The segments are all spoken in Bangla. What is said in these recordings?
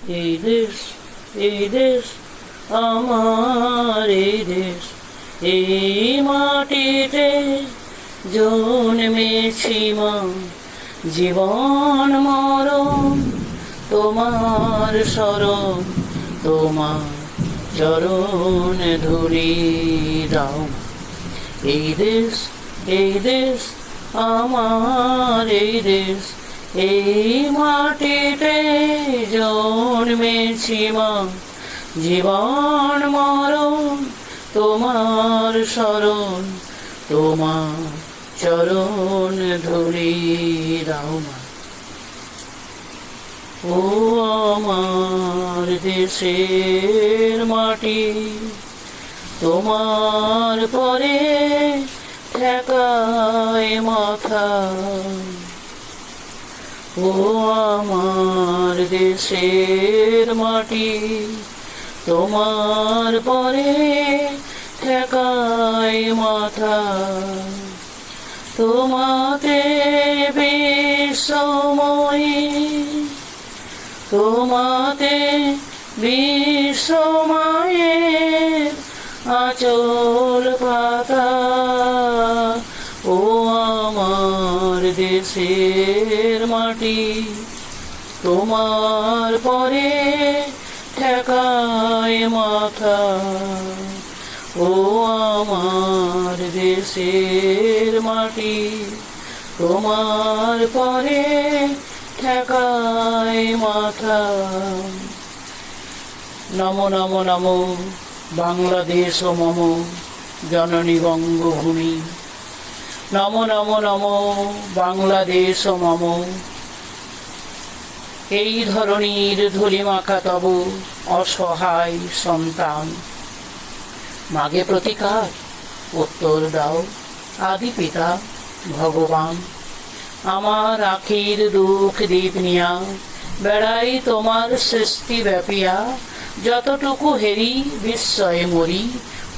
এই দেশ, এই দেশ আমার, এই দেশ, এই মাটিতে জন্মেছি মা। জীবন মরণ তোমার শরণ, তোমার চরণ ধরি দাও। এই দেশ, এই দেশ আমার, এই দেশ, এই মাটিতে জন্মেছি মা। জীবন মরণ তোমার শরণ, তোমার চরণ ধরি দাও মা। ও আমার দেশের মাটি, তোমার পরে ঠেকায় মাথা। ও আমার দেশের মাটি, তোমার পরে ঠেকায় মাথা। তোমাতে বিশ্বময়ী, তোমাতে বিশ্বময়ের আঁচল পাতা। ও আমার দেশের মাটি, তোমার পরে ঠেকায় মাথা। ও আমার দেশের মাটি, তোমার পরে ঠেকায় মাথা। নমো নমো নমো বাংলাদেশ মম জননী বঙ্গভূমি। নমো নমো নমো বাংলাদেশ মম। এই ধরনীর ধূলিমাখা তব অসহায় সন্তান। মাগে প্রতিকার উত্তর দাও আদি পিতা ভগবান। আমার আখির দুঃখ দীপ নিয়া বেড়াই তোমার সৃষ্টি ব্যাপিয়া। যতটুকু হেরি বিস্ময়ে মরি,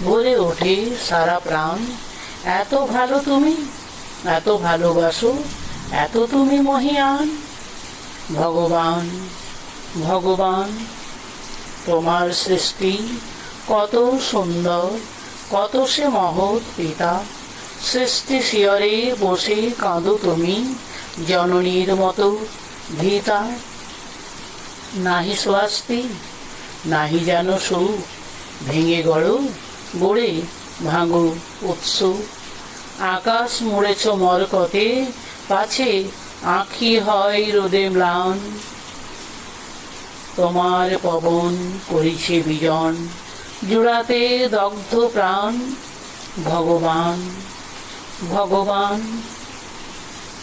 ভরে ওঠে সারা প্রাণ। এত ভালো তুমি, এত ভালোবাসো, এত তুমি মহিয়ান। ভগবান, ভগবান তোমার সৃষ্টি কত সুন্দর, কত সে মহৎ পিতা। সৃষ্টি শিয়রে বসে কাঁদো তুমি, জননীর মতো ভীতা। নাহি স্বাস্তি, নাহি যেন সুখ, ভেঙে গড়ো গড়ে ভাঙো উৎস। আকাশ মুড়েছ মরকতে, পাছে আঁখি হয় রোদে ম্লান। তোমার পবন করিছে বিজন, জুড়াতে দগ্ধ প্রাণ। ভগবান, ভগবান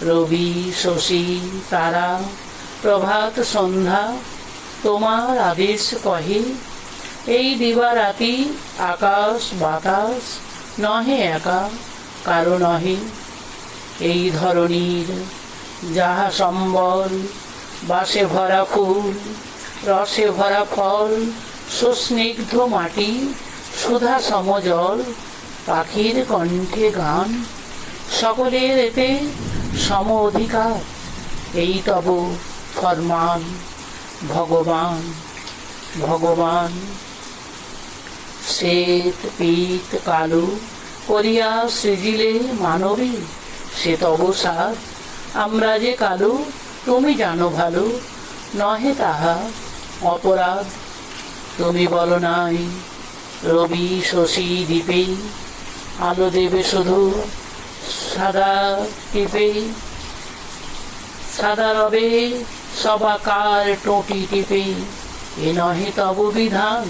রবি শশী তারা প্রভাত সন্ধ্যা তোমার আদেশ কহে। এই দিবারাতি আকাশ বাতাস নহে একা, কারো নহে। এই ধরণীর যাহা সম্বল, বাসে ভরা ফুল, রসে ভরা ফল, সুস্নিগ্ধ মাটি, সুধা সমজল, পাখির কণ্ঠে গান। সকলের এতে সম অধিকার, এই তব ফরমান। ভগবান, ভগবান শ্বেত পীত কালো করিয়া সৃজিলে মানবী। সে তব সাধ, আমরা যে কালো তুমি জানো ভালো। নহে তাহা অপরাধ, তুমি বলো নাই রবি শশী দ্বীপে। আলো দেবে শুধু সাদা টিপে, সাদা রবে সবাকার টোটি টিপে। এ নহে তব বিধান,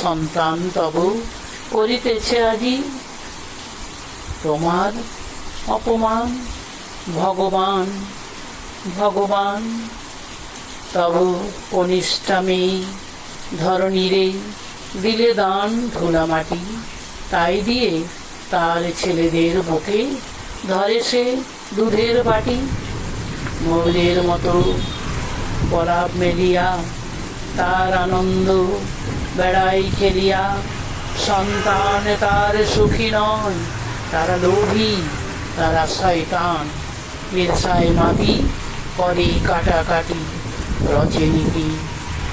সন্তান তব করিতেছে আজি তোমার অপমান। ভগবান, ভগবান তব কনিষ্ঠা মেয়ে ধরণীরে দিলে দান ধুলা মাটি। তাই দিয়ে তার ছেলেদের বুকে ধরে সে দুধের বাটি। ময়ূরের মতো পরাব মেলিয়া তার আনন্দ বেড়াই খেলিয়া। সন্তান তার সুখী নয়, তারা লোভী, তারা শয়তান। ঈর্ষায় মাতি করে কাটাকাটি, রচে নীতি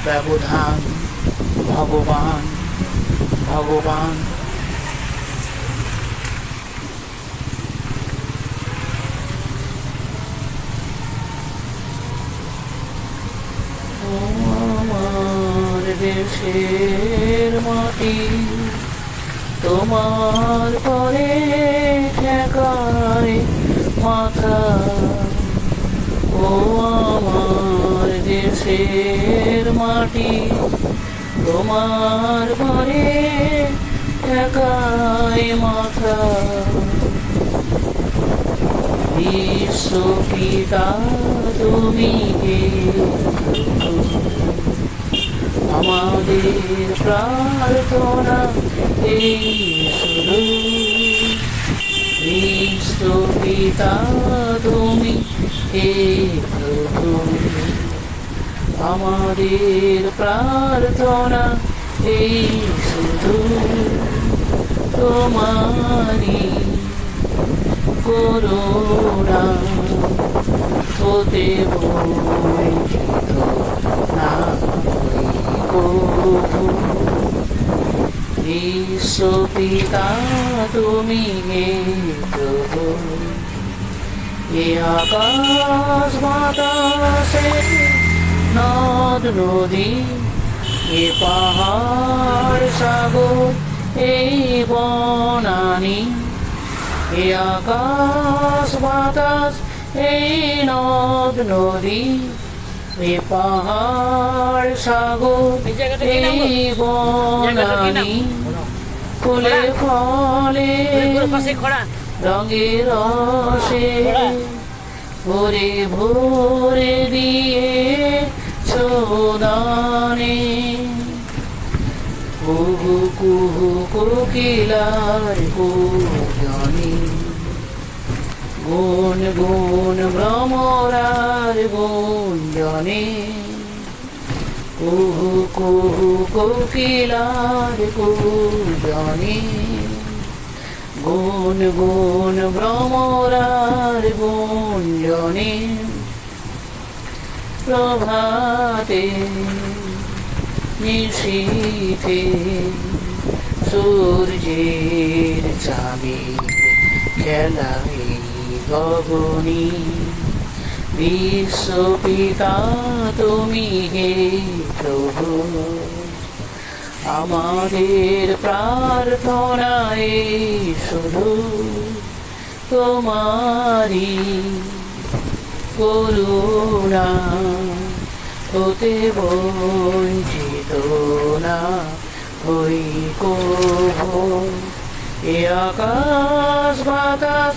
ব্যবধান ভগবান ভগবান। আমার দেশের মাটি তোমার পরে ঠেকায় মাথা, ও আমার দেশের মাটি তোমার পরে ঠেকায় মাথা। বিশ্বপিতা তুমি হে আমাদের প্রার্থনা এই শুধু। বিশ্বপিতা তুমি হে প্রভু আমাদের প্রার্থনা এই শুধু। তোমারি করুণা হতে বঞ্চিত না বিশ্বপিতা তুমি হে প্রভু। এ আকাশ বাতাসে নদ নদী, এ পাহাড় সাগর এই বনানি, এ আকাশ বাতাস এই নদ নদী, এ পাহাড় সাগর এই বনানি, ফুলে ফলে রঙের রসে ভরে ভরে দিয়ে ছোদানে। কুহু কুহু কোকিলার গুঞ্জনে, গুন গুন ভ্রমরার গুঞ্জনে। কুহু কুহু কোকিলার গুঞ্জনে, গুন গুন ভ্রমরার গুঞ্জনে। প্রভাতে নিশীথে সূর্যের চাঁদের খেলায় গগনে। বিশ্বপিতা তুমি হে প্রভু আমাদের প্রার্থনায় শুধু। তোমারি করুণা হতে বঞ্চিত না হই কভু। এ আকাশ বাতাস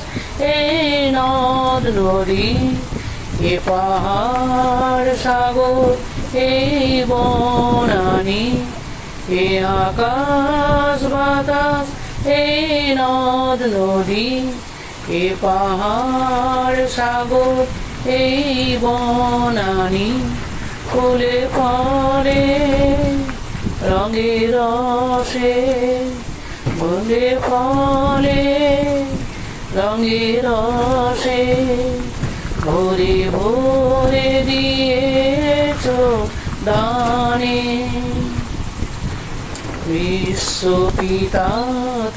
এই নদ নদী, এ পাহাড় সাগর এই বনানি, এ আকাশ বাতাস এই নদ নদী, এ পাহাড় সাগর এই বনানি। ফুলে ফলে রঙে রসে, ফুলে ফলে রঙে রসে ভরে ভরে দিয়েছ দানে। বিশ্বপিতা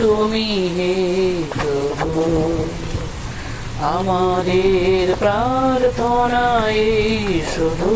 তুমি হে প্রভু আমাদের প্রার্থনায় শুধু।